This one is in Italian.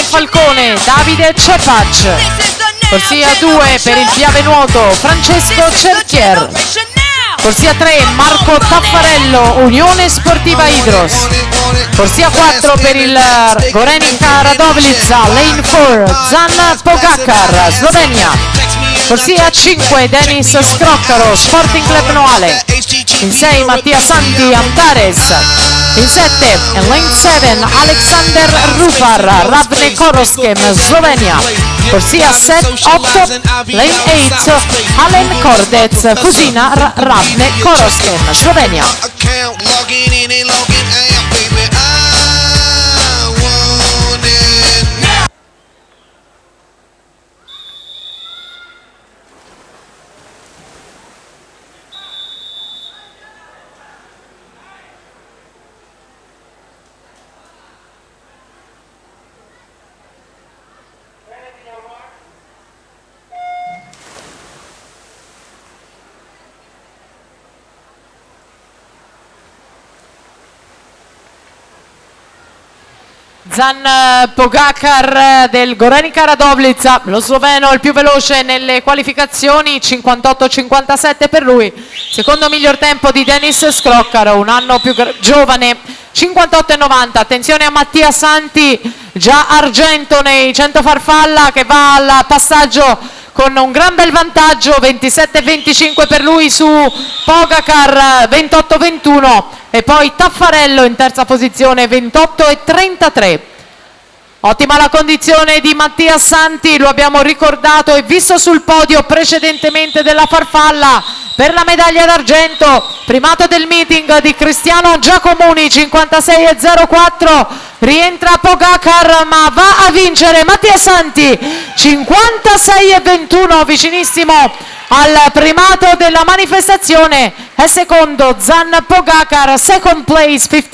Falcone Davide Cepac. Corsia 2 per il Piavenuoto Francesco Cerchier. Corsia 3 Marco Taffarello Unione Sportiva Idros. Corsia 4 per il Gorenica Radovlica Lane 4 Zan Pogacar Slovenia. Corsia 5 Denis Scroccaro Sporting Club Noale. In 6 Mattia Santi Antares. In 7 Lane 7 Alexander Rupar Ravne Koroskem Slovenia. Corsia 8 Lane 8 Alen Kordec Fusina Ravne Koroskem Slovenia. Zan Pogacar del Gorenica Radovlica, lo sloveno il più veloce nelle qualificazioni, 58-57 per lui. Secondo miglior tempo di Denis Scroccaro, un anno più giovane, 58-90. Attenzione a Mattia Santi, già argento nei 100 farfalla, che va al passaggio con un gran bel vantaggio, 27-25 per lui su Pogacar, 28-21, e poi Taffarello in terza posizione, 28-33. Ottima la condizione di Mattia Santi, lo abbiamo ricordato e visto sul podio precedentemente della farfalla per la medaglia d'argento. Primato del meeting di Cristiano Giacomuni, 56,04. Rientra Pogacar, ma va a vincere Mattia Santi, 56,21, vicinissimo al primato della manifestazione. È secondo Zan Pogacar, second place